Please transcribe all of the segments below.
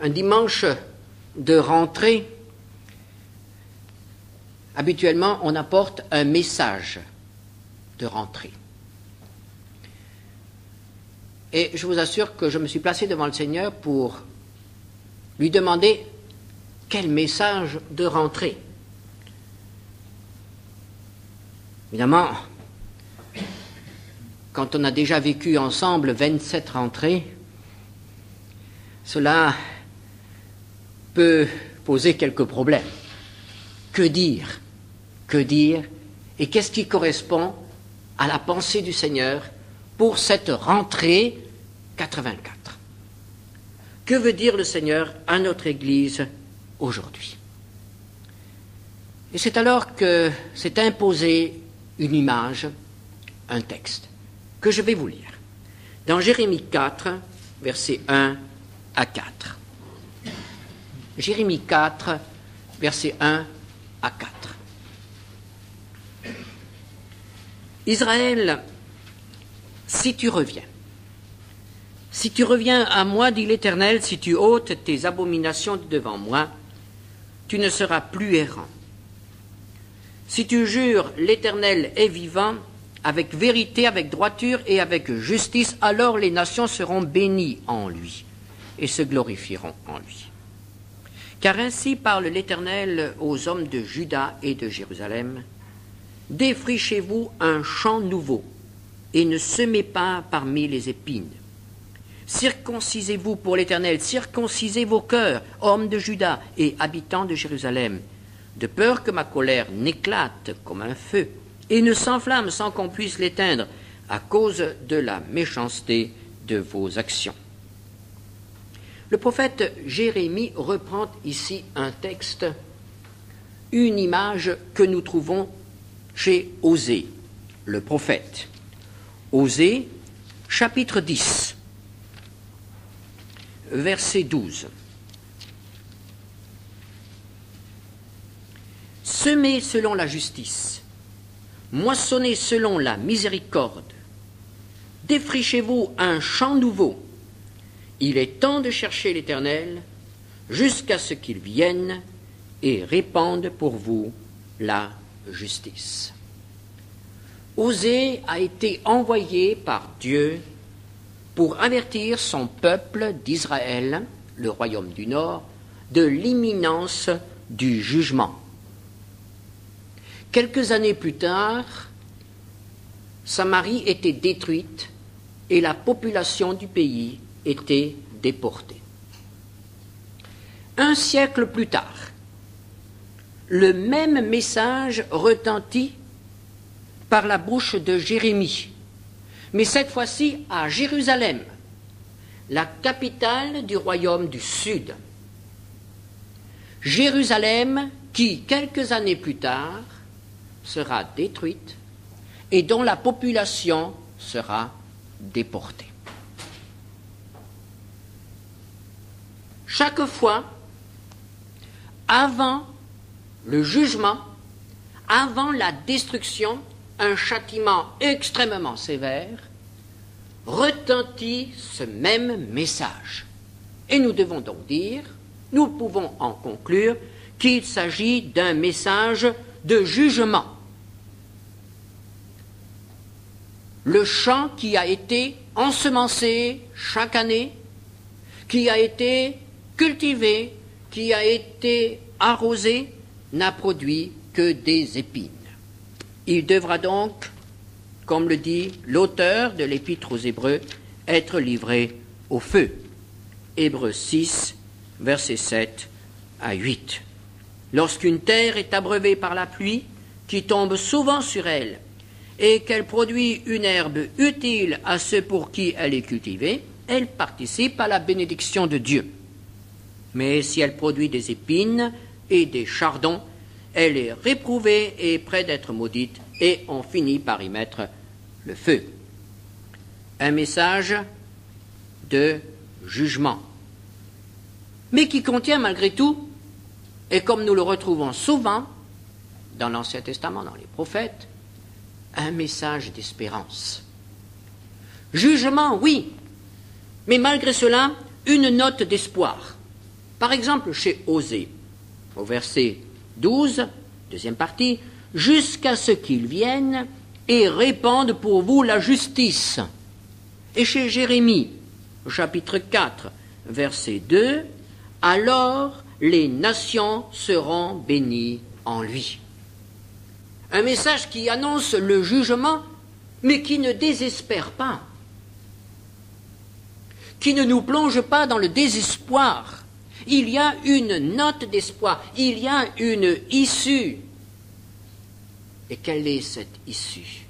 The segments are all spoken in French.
un dimanche de rentrée, habituellement, on apporte un message de rentrée. Et je vous assure que je me suis placé devant le Seigneur pour lui demander quel message de rentrée. Évidemment, quand on a déjà vécu ensemble 27 rentrées, cela peut poser quelques problèmes. Que dire? Que dire? Et qu'est-ce qui correspond à la pensée du Seigneur pour cette rentrée 84? Que veut dire le Seigneur à notre Église aujourd'hui? Et c'est alors que s'est imposé une image, un texte, que je vais vous lire. Dans Jérémie 4, versets 1 à 4. Jérémie 4, versets 1 à 4. Israël, si tu reviens à moi, dit l'Éternel, si tu ôtes tes abominations de devant moi, tu ne seras plus errant. Si tu jures, l'Éternel est vivant, avec vérité, avec droiture et avec justice, alors les nations seront bénies en lui et se glorifieront en lui. Car ainsi parle l'Éternel aux hommes de Juda et de Jérusalem, défrichez-vous un champ nouveau et ne semez pas parmi les épines. Circoncisez-vous pour l'Éternel, circoncisez vos cœurs, hommes de Juda et habitants de Jérusalem, de peur que ma colère n'éclate comme un feu et ne s'enflamme sans qu'on puisse l'éteindre à cause de la méchanceté de vos actions. Le prophète Jérémie reprend ici un texte, une image que nous trouvons chez Osée, le prophète. Osée, chapitre 10, verset 12. Semez selon la justice, moissonnez selon la miséricorde, défrichez-vous un champ nouveau. Il est temps de chercher l'Éternel jusqu'à ce qu'il vienne et répande pour vous la justice. Osée a été envoyé par Dieu pour avertir son peuple d'Israël, le royaume du Nord, de l'imminence du jugement. Quelques années plus tard, Samarie était détruite et la population du pays était déportée. Un siècle plus tard, le même message retentit par la bouche de Jérémie, mais cette fois-ci à Jérusalem, la capitale du royaume du Sud. Jérusalem qui, quelques années plus tard, sera détruite et dont la population sera déportée. Chaque fois, avant le jugement, avant la destruction, un châtiment extrêmement sévère, retentit ce même message. Et nous devons donc dire, nous pouvons en conclure, qu'il s'agit d'un message de jugement. Le champ qui a été ensemencé chaque année, qui a été cultivé, qui a été arrosé, n'a produit que des épines. Il devra donc, comme le dit l'auteur de l'Épître aux Hébreux, être livré au feu. Hébreux 6, versets 7 à 8. Lorsqu'une terre est abreuvée par la pluie, qui tombe souvent sur elle, et qu'elle produit une herbe utile à ceux pour qui elle est cultivée, elle participe à la bénédiction de Dieu. Mais si elle produit des épines et des chardons, elle est réprouvée et près d'être maudite, et on finit par y mettre le feu. Un message de jugement, mais qui contient malgré tout, et comme nous le retrouvons souvent dans l'Ancien Testament, dans les prophètes, un message d'espérance. Jugement, oui, mais malgré cela, une note d'espoir. Par exemple, chez Osée, au verset 12, deuxième partie, « Jusqu'à ce qu'il vienne et répande pour vous la justice. » Et chez Jérémie, au chapitre 4, verset 2, « Alors les nations seront bénies en lui. » Un message qui annonce le jugement, mais qui ne désespère pas, qui ne nous plonge pas dans le désespoir. Il y a une note d'espoir, il y a une issue. Et quelle est cette issue?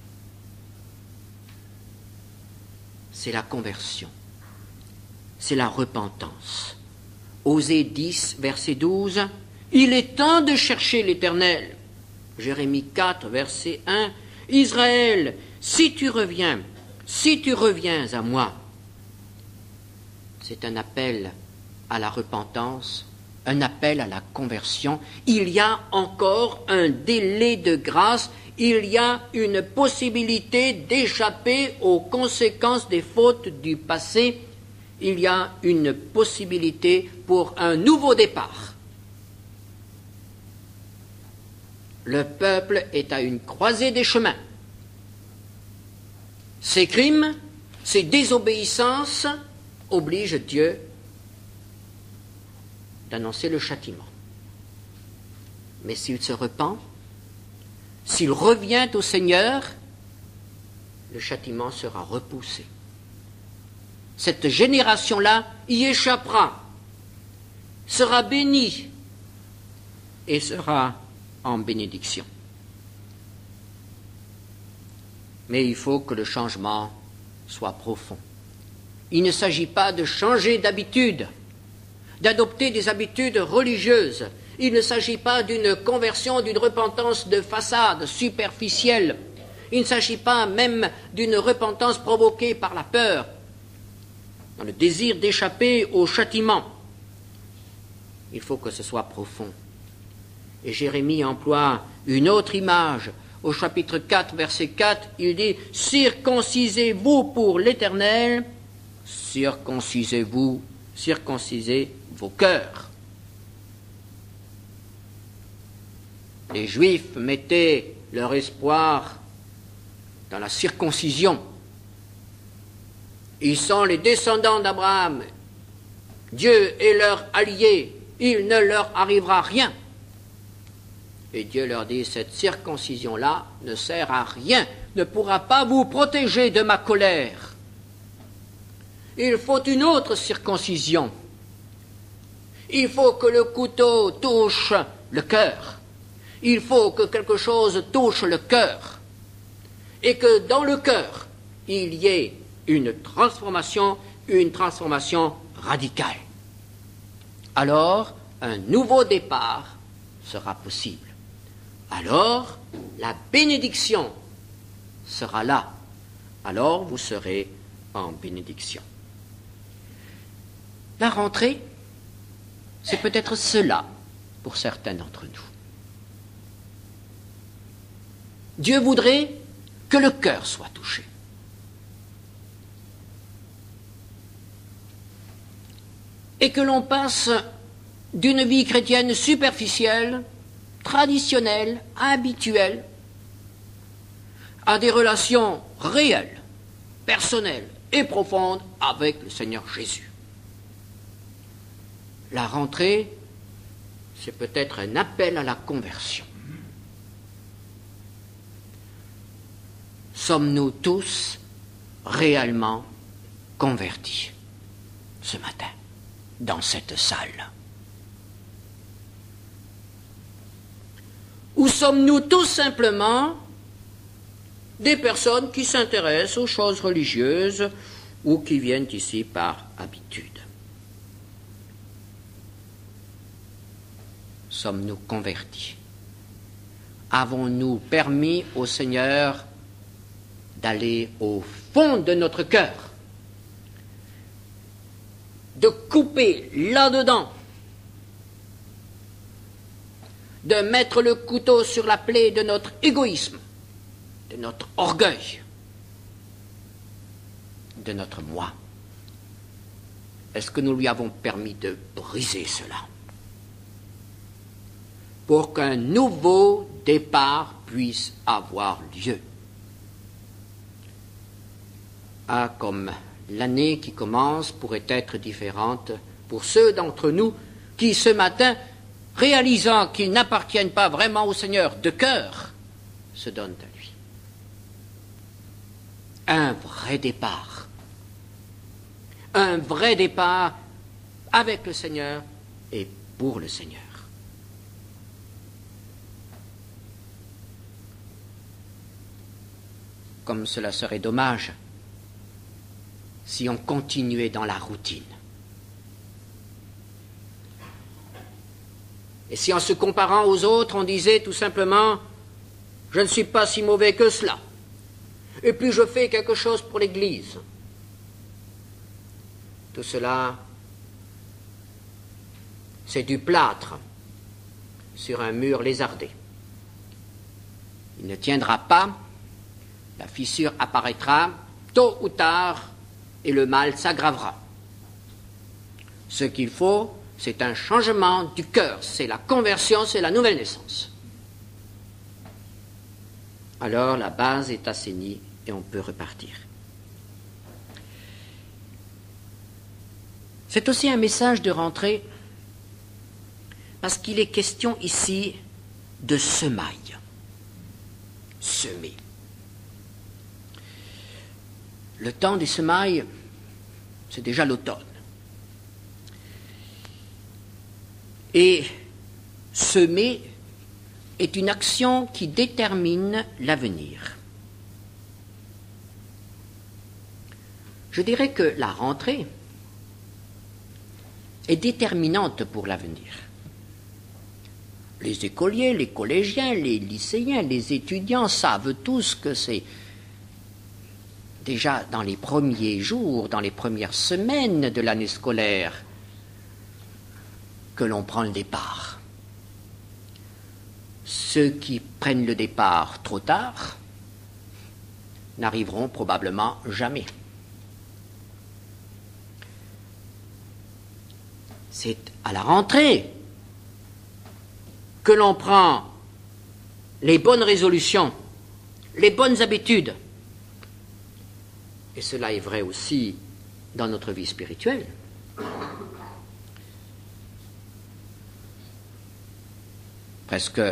C'est la conversion, c'est la repentance. Osée 10, verset 12, « Il est temps de chercher l'Éternel. » Jérémie 4, verset 1, « Israël, si tu reviens à moi. » C'est un appel à la repentance, un appel à la conversion. Il y a encore un délai de grâce, il y a une possibilité d'échapper aux conséquences des fautes du passé, il y a une possibilité pour un nouveau départ. Le peuple est à une croisée des chemins. Ses crimes, ses désobéissances obligent Dieu d'annoncer le châtiment. Mais s'il se repent, s'il revient au Seigneur, le châtiment sera repoussé. Cette génération-là y échappera, sera bénie et sera en bénédiction. Mais il faut que le changement soit profond. Il ne s'agit pas de changer d'habitude, d'adopter des habitudes religieuses. Il ne s'agit pas d'une conversion, d'une repentance de façade superficielle. Il ne s'agit pas même d'une repentance provoquée par la peur, dans le désir d'échapper au châtiment. Il faut que ce soit profond. Et Jérémie emploie une autre image. Au chapitre 4, verset 4, il dit « Circoncisez-vous pour l'Éternel, circoncisez-vous, circoncisez vos cœurs. » Les Juifs mettaient leur espoir dans la circoncision. Ils sont les descendants d'Abraham. Dieu est leur allié. Il ne leur arrivera rien. Et Dieu leur dit, cette circoncision-là ne sert à rien, ne pourra pas vous protéger de ma colère. Il faut une autre circoncision. Il faut que le couteau touche le cœur. Il faut que quelque chose touche le cœur. Et que dans le cœur, il y ait une transformation radicale. Alors, un nouveau départ sera possible. Alors, la bénédiction sera là. Alors, vous serez en bénédiction. La rentrée, c'est peut-être cela pour certains d'entre nous. Dieu voudrait que le cœur soit touché. Et que l'on passe d'une vie chrétienne superficielle, traditionnelle, habituelle, à des relations réelles, personnelles et profondes avec le Seigneur Jésus. La rentrée, c'est peut-être un appel à la conversion. Sommes-nous tous réellement convertis ce matin dans cette salle? Ou sommes-nous tout simplement des personnes qui s'intéressent aux choses religieuses ou qui viennent ici par habitude? Sommes-nous convertis? Avons-nous permis au Seigneur d'aller au fond de notre cœur, de couper là-dedans, de mettre le couteau sur la plaie de notre égoïsme, de notre orgueil, de notre moi? est-ce que nous lui avons permis de briser cela pour qu'un nouveau départ puisse avoir lieu? Ah, comme l'année qui commence pourrait être différente pour ceux d'entre nous qui, ce matin, réalisant qu'ils n'appartiennent pas vraiment au Seigneur de cœur, se donnent à lui. Un vrai départ. Un vrai départ avec le Seigneur et pour le Seigneur. Comme cela serait dommage si on continuait dans la routine. Et si en se comparant aux autres, on disait tout simplement « je ne suis pas si mauvais que cela, et puis je fais quelque chose pour l'Église ». Tout cela, c'est du plâtre sur un mur lézardé. Il ne tiendra pas, la fissure apparaîtra, tôt ou tard, et le mal s'aggravera. Ce qu'il faut, c'est un changement du cœur, c'est la conversion, c'est la nouvelle naissance. Alors la base est assainie et on peut repartir. C'est aussi un message de rentrée parce qu'il est question ici de semailles. Semer. Le temps des semailles, c'est déjà l'automne. Et semer est une action qui détermine l'avenir. Je dirais que la rentrée est déterminante pour l'avenir. Les écoliers, les collégiens, les lycéens, les étudiants savent tous que c'est déjà dans les premiers jours, dans les premières semaines de l'année scolaire, que l'on prend le départ. Ceux qui prennent le départ trop tard n'arriveront probablement jamais. C'est à la rentrée que l'on prend les bonnes résolutions, les bonnes habitudes. Et cela est vrai aussi dans notre vie spirituelle. Presque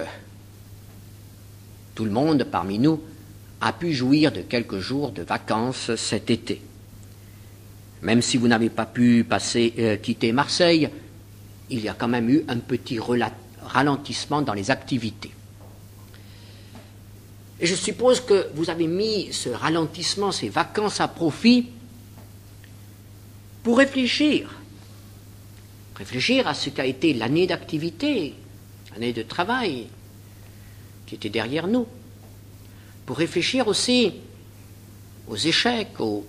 tout le monde parmi nous a pu jouir de quelques jours de vacances cet été. Même si vous n'avez pas pu quitter Marseille, il y a quand même eu un petit ralentissement dans les activités. Et je suppose que vous avez mis ce ralentissement, ces vacances à profit pour réfléchir à ce qu'a été l'année d'activité, l'année de travail qui était derrière nous, pour réfléchir aussi aux échecs, aux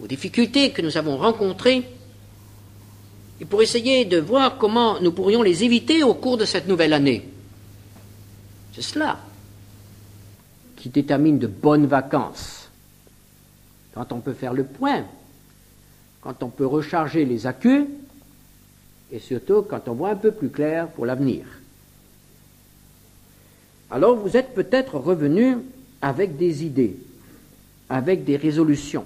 difficultés que nous avons rencontrées, et pour essayer de voir comment nous pourrions les éviter au cours de cette nouvelle année. C'est cela qui détermine de bonnes vacances. Quand on peut faire le point, quand on peut recharger les accus, et surtout quand on voit un peu plus clair pour l'avenir. Alors vous êtes peut-être revenus avec des idées, avec des résolutions.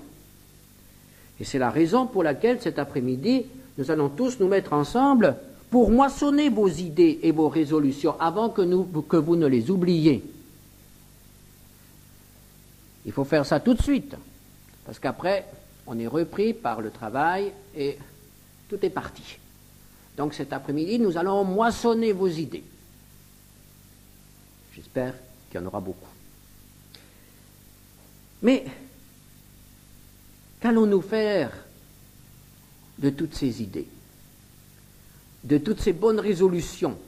Et c'est la raison pour laquelle cet après-midi, nous allons tous nous mettre ensemble pour moissonner vos idées et vos résolutions avant que vous ne les oubliez. Il faut faire ça tout de suite, parce qu'après, on est repris par le travail et tout est parti. Donc cet après-midi, nous allons moissonner vos idées. J'espère qu'il y en aura beaucoup. Mais qu'allons-nous faire de toutes ces idées, de toutes ces bonnes résolutions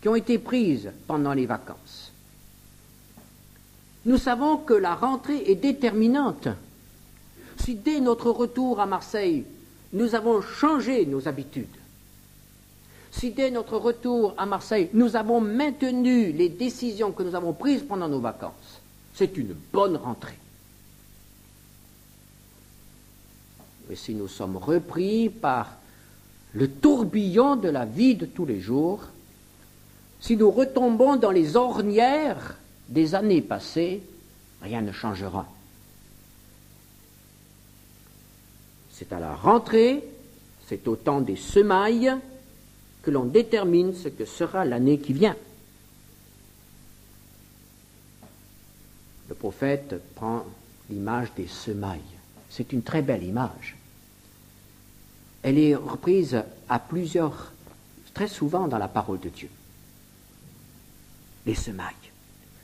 qui ont été prises pendant les vacances? Nous savons que la rentrée est déterminante. Si dès notre retour à Marseille, nous avons changé nos habitudes, si dès notre retour à Marseille, nous avons maintenu les décisions que nous avons prises pendant nos vacances, c'est une bonne rentrée. Et si nous sommes repris par le tourbillon de la vie de tous les jours, si nous retombons dans les ornières des années passées, rien ne changera. C'est à la rentrée, c'est au temps des semailles que l'on détermine ce que sera l'année qui vient. Le prophète prend l'image des semailles. C'est une très belle image. Elle est reprise très souvent dans la parole de Dieu. Les semailles.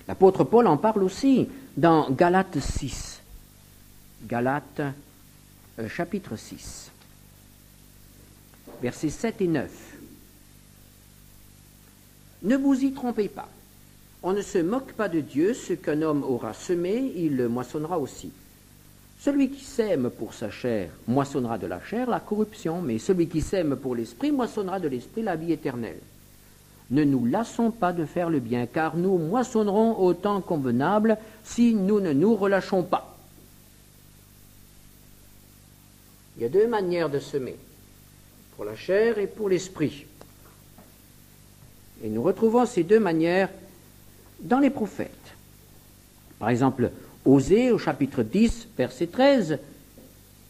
L'apôtre Paul en parle aussi dans Galates 6. Galates chapitre 6, versets 7 et 9. Ne vous y trompez pas. On ne se moque pas de Dieu. Ce qu'un homme aura semé, il le moissonnera aussi. Celui qui sème pour sa chair moissonnera de la chair la corruption, mais celui qui sème pour l'esprit moissonnera de l'esprit la vie éternelle. Ne nous lassons pas de faire le bien, car nous moissonnerons au temps convenable si nous ne nous relâchons pas. Il y a deux manières de semer, pour la chair et pour l'esprit. Et nous retrouvons ces deux manières dans les prophètes. Par exemple, Osée, au chapitre 10, verset 13,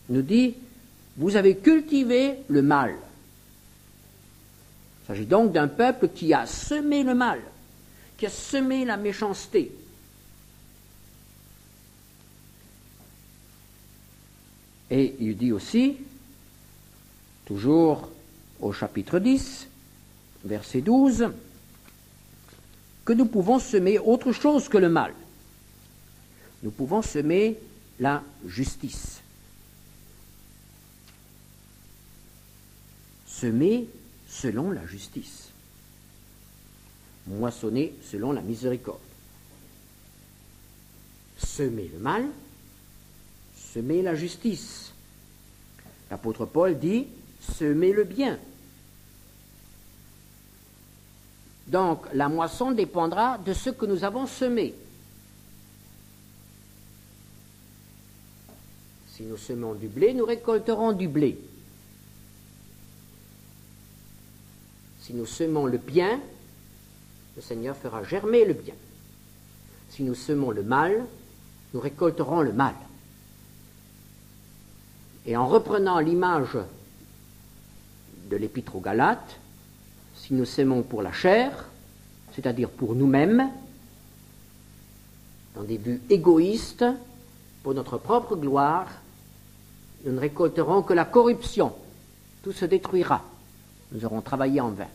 nous dit « Vous avez cultivé le mal ». Il s'agit donc d'un peuple qui a semé le mal, qui a semé la méchanceté. Et il dit aussi, toujours au chapitre 10, verset 12, que nous pouvons semer autre chose que le mal. Nous pouvons semer la justice. Semer selon la justice. Moissonner selon la miséricorde. Semer le mal, semer la justice. L'apôtre Paul dit semer le bien. Donc la moisson dépendra de ce que nous avons semé. Si nous semons du blé, nous récolterons du blé. Si nous semons le bien, le Seigneur fera germer le bien. Si nous semons le mal, nous récolterons le mal. Et en reprenant l'image de l'Épître aux Galates, si nous semons pour la chair, c'est-à-dire pour nous-mêmes, dans des buts égoïstes, pour notre propre gloire, nous ne récolterons que la corruption. Tout se détruira. Nous aurons travaillé en vain.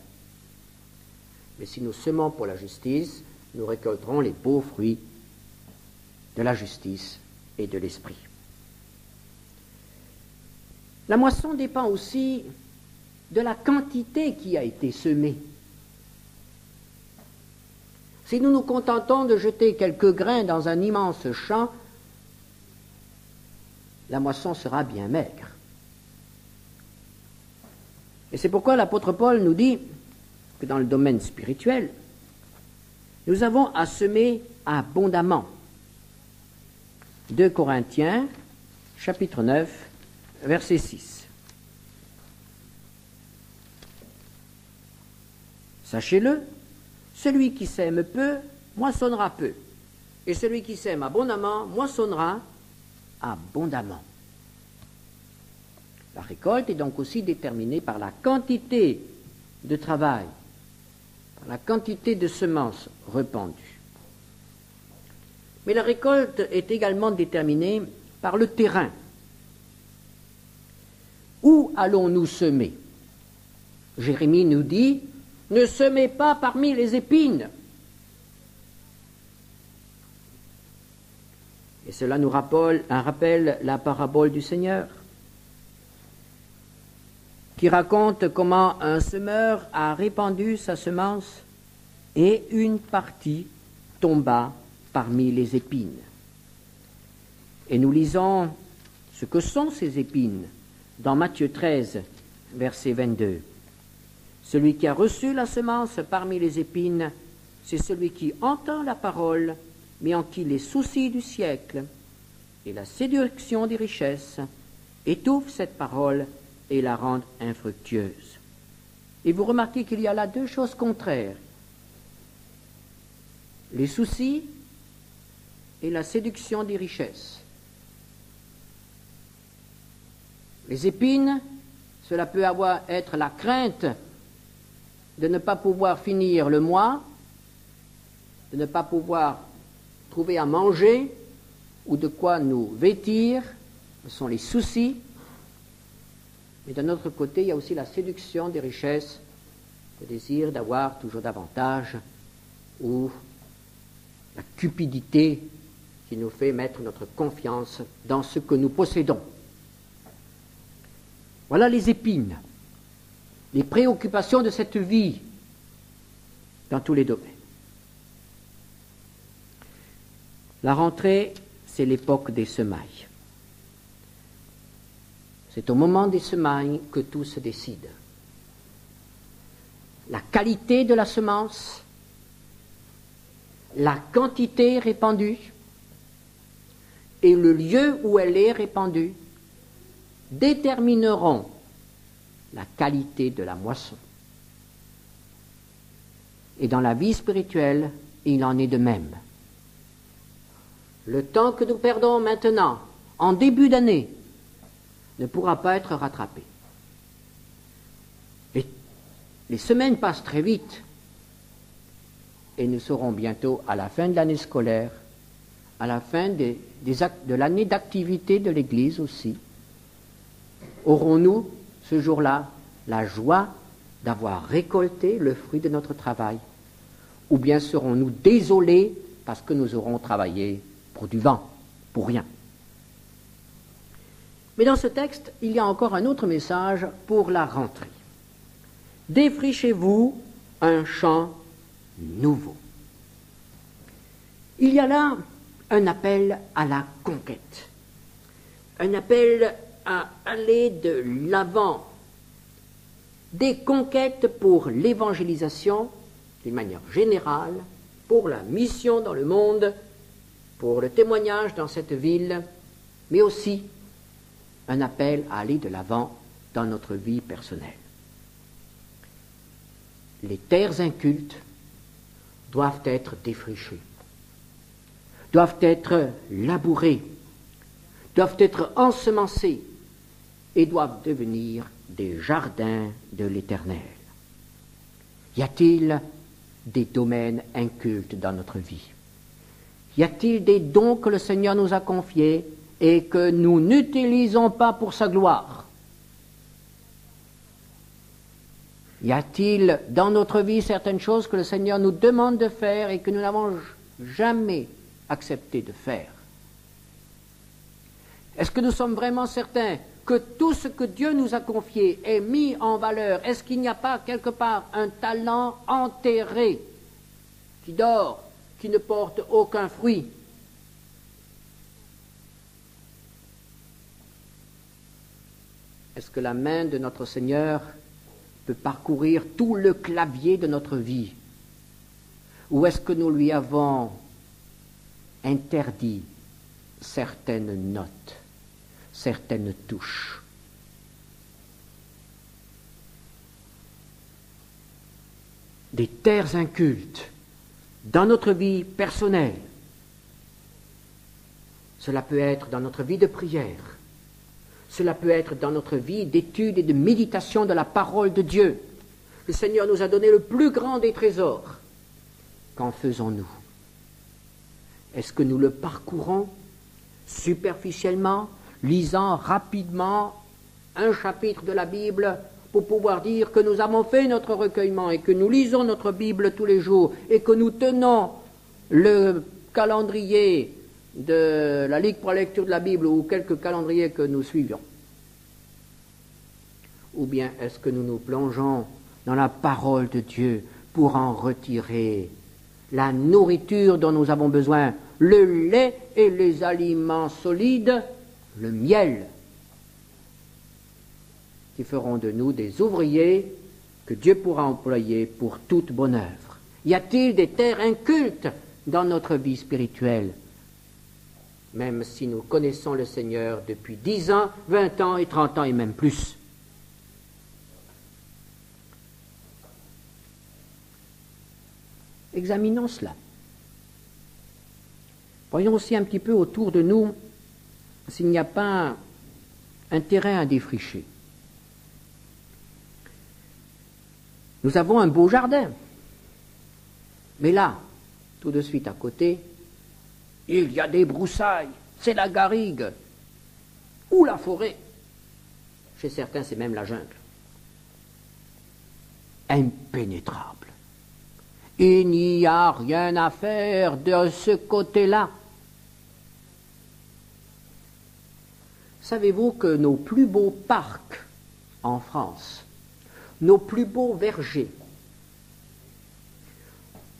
Mais si nous semons pour la justice, nous récolterons les beaux fruits de la justice et de l'esprit. La moisson dépend aussi de la quantité qui a été semée. Si nous nous contentons de jeter quelques grains dans un immense champ, la moisson sera bien maigre. Et c'est pourquoi l'apôtre Paul nous dit que dans le domaine spirituel, nous avons à semer abondamment. 2 Corinthiens, chapitre 9, verset 6. Sachez-le, celui qui sème peu, moissonnera peu. Et celui qui sème abondamment, moissonnera abondamment. La récolte est donc aussi déterminée par la quantité de travail, par la quantité de semences répandues. Mais la récolte est également déterminée par le terrain. Où allons-nous semer? Jérémie nous dit « Ne semez pas parmi les épines ». Et cela nous rappelle la parabole du Seigneur, qui raconte comment un semeur a répandu sa semence et une partie tomba parmi les épines. Et nous lisons ce que sont ces épines dans Matthieu 13, verset 22. Celui qui a reçu la semence parmi les épines, c'est celui qui entend la parole, mais en qui les soucis du siècle et la séduction des richesses étouffe cette parole et la rende infructueuse. Et vous remarquez qu'il y a là deux choses contraires. Les soucis et la séduction des richesses. Les épines, cela peut être la crainte de ne pas pouvoir finir le mois, de ne pas pouvoir trouver à manger ou de quoi nous vêtir, ce sont les soucis. Mais d'un autre côté, il y a aussi la séduction des richesses, le désir d'avoir toujours davantage, ou la cupidité qui nous fait mettre notre confiance dans ce que nous possédons. Voilà les épines, les préoccupations de cette vie dans tous les domaines. La rentrée, c'est l'époque des semailles. C'est au moment des semailles que tout se décide. La qualité de la semence, la quantité répandue et le lieu où elle est répandue détermineront la qualité de la moisson. Et dans la vie spirituelle, il en est de même. Le temps que nous perdons maintenant, en début d'année, ne pourra pas être rattrapé. Les semaines passent très vite et nous serons bientôt à la fin de l'année scolaire, à la fin de l'année d'activité de l'Église aussi. Aurons-nous, ce jour-là, la joie d'avoir récolté le fruit de notre travail? Ou bien serons-nous désolés parce que nous aurons travaillé pour du vent, pour rien? Mais dans ce texte, il y a encore un autre message pour la rentrée. Défrichez-vous un champ nouveau. Il y a là un appel à la conquête, un appel à aller de l'avant, des conquêtes pour l'évangélisation, d'une manière générale, pour la mission dans le monde, pour le témoignage dans cette ville, mais aussi un appel à aller de l'avant dans notre vie personnelle. Les terres incultes doivent être défrichées, doivent être labourées, doivent être ensemencées et doivent devenir des jardins de l'Éternel. Y a-t-il des domaines incultes dans notre vie? Y a-t-il des dons que le Seigneur nous a confiés et que nous n'utilisons pas pour sa gloire? Y a-t-il dans notre vie certaines choses que le Seigneur nous demande de faire et que nous n'avons jamais accepté de faire? Est-ce que nous sommes vraiment certains que tout ce que Dieu nous a confié est mis en valeur? Est-ce qu'il n'y a pas quelque part un talent enterré qui dort, qui ne porte aucun fruit? Est-ce que la main de notre Seigneur peut parcourir tout le clavier de notre vie? Ou est-ce que nous lui avons interdit certaines notes, certaines touches? Des terres incultes dans notre vie personnelle. Cela peut être dans notre vie de prière. Cela peut être dans notre vie d'étude et de méditation de la parole de Dieu. Le Seigneur nous a donné le plus grand des trésors. Qu'en faisons-nous? Est-ce que nous le parcourons superficiellement, lisant rapidement un chapitre de la Bible pour pouvoir dire que nous avons fait notre recueillement et que nous lisons notre Bible tous les jours et que nous tenons le calendrier de la Ligue pour la lecture de la Bible ou quelques calendriers que nous suivions? Ou bien est-ce que nous nous plongeons dans la parole de Dieu pour en retirer la nourriture dont nous avons besoin, le lait et les aliments solides, le miel, qui feront de nous des ouvriers que Dieu pourra employer pour toute bonne œuvre? Y a-t-il des terres incultes dans notre vie spirituelle? même si nous connaissons le Seigneur depuis 10 ans, 20 ans et 30 ans et même plus. Examinons cela. Voyons aussi un petit peu autour de nous s'il n'y a pas un terrain à défricher. Nous avons un beau jardin, mais là, tout de suite à côté, il y a des broussailles, c'est la garrigue, ou la forêt. Chez certains, c'est même la jungle. Impénétrable. Il n'y a rien à faire de ce côté-là. Savez-vous que nos plus beaux parcs en France, nos plus beaux vergers,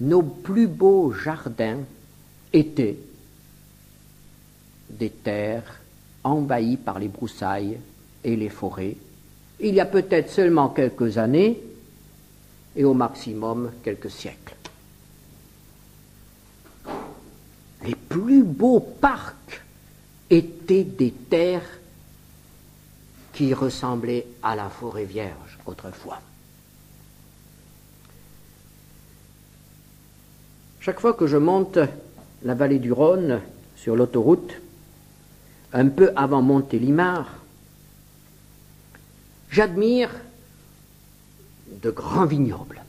nos plus beaux jardins étaient des terres envahies par les broussailles et les forêts, il y a peut-être seulement quelques années et au maximum quelques siècles. Les plus beaux parcs étaient des terres qui ressemblaient à la forêt vierge autrefois. Chaque fois que je monte la vallée du Rhône sur l'autoroute, un peu avant Montélimar, j'admire de grands vignobles.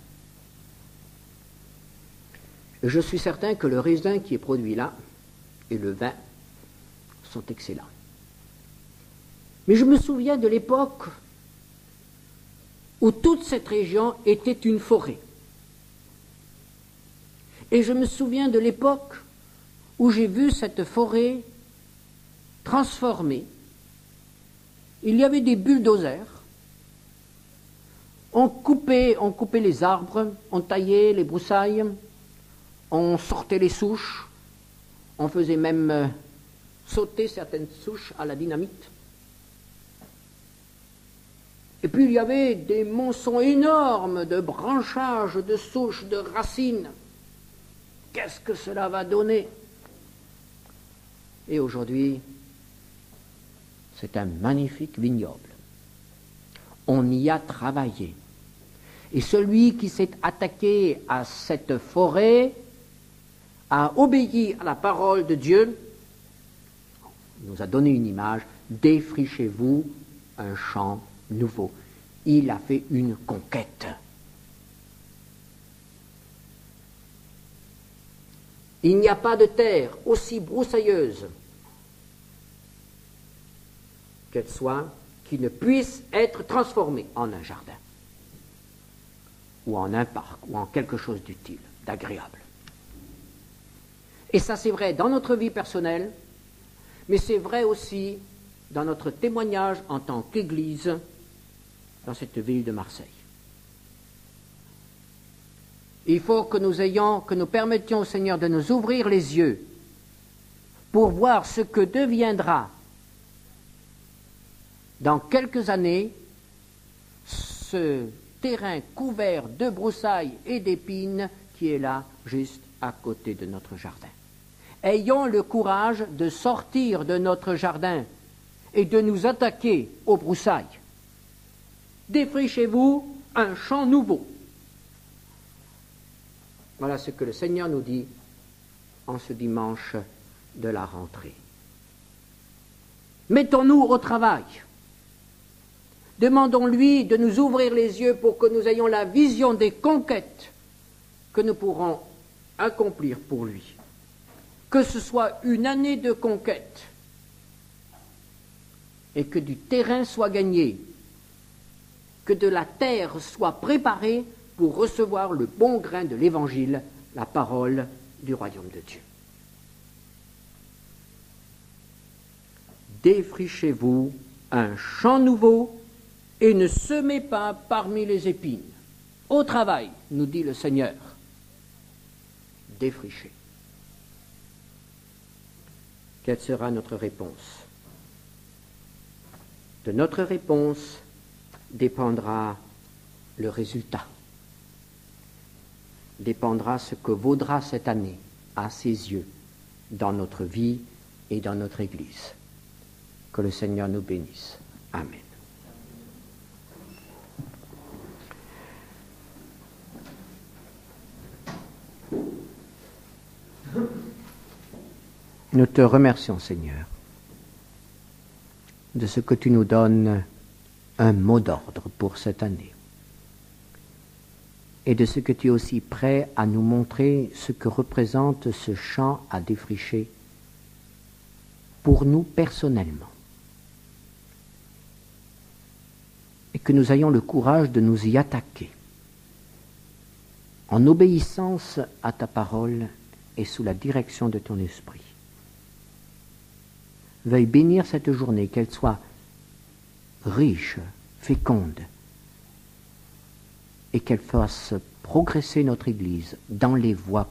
Et je suis certain que le raisin qui est produit là et le vin sont excellents. Mais je me souviens de l'époque où toute cette région était une forêt. Et je me souviens de l'époque où j'ai vu cette forêt transformée. Il y avait des bulldozers. On coupait les arbres, on taillait les broussailles, on sortait les souches, on faisait même sauter certaines souches à la dynamite. Et puis il y avait des monceaux énormes de branchages, de souches, de racines. Qu'est-ce que cela va donner? Et aujourd'hui, c'est un magnifique vignoble. On y a travaillé. Et celui qui s'est attaqué à cette forêt a obéi à la parole de Dieu, nous a donné une image, défrichez-vous un champ nouveau. Il a fait une conquête. Il n'y a pas de terre aussi broussailleuse qu'elle soit qui ne puisse être transformée en un jardin ou en un parc ou en quelque chose d'utile, d'agréable. Et ça c'est vrai dans notre vie personnelle, mais c'est vrai aussi dans notre témoignage en tant qu'Église dans cette ville de Marseille. Il faut que nous permettions au Seigneur de nous ouvrir les yeux pour voir ce que deviendra dans quelques années ce terrain couvert de broussailles et d'épines qui est là, juste à côté de notre jardin. Ayons le courage de sortir de notre jardin et de nous attaquer aux broussailles. Défrichez-vous un champ nouveau. Voilà ce que le Seigneur nous dit en ce dimanche de la rentrée. Mettons-nous au travail. Demandons-lui de nous ouvrir les yeux pour que nous ayons la vision des conquêtes que nous pourrons accomplir pour lui. Que ce soit une année de conquête et que du terrain soit gagné, que de la terre soit préparée pour recevoir le bon grain de l'Évangile, la parole du royaume de Dieu. Défrichez-vous un champ nouveau et ne semez pas parmi les épines. Au travail, nous dit le Seigneur. Défrichez. Quelle sera notre réponse? De notre réponse dépendra le résultat. Dépendra ce que vaudra cette année à ses yeux dans notre vie et dans notre Église. Que le Seigneur nous bénisse. Amen. Nous te remercions, Seigneur, de ce que tu nous donnes un mot d'ordre pour cette année et de ce que tu es aussi prêt à nous montrer ce que représente ce champ à défricher pour nous personnellement. Et que nous ayons le courage de nous y attaquer en obéissance à ta parole et sous la direction de ton esprit. Veuille bénir cette journée, qu'elle soit riche, féconde, et qu'elle fasse progresser notre Église dans les voies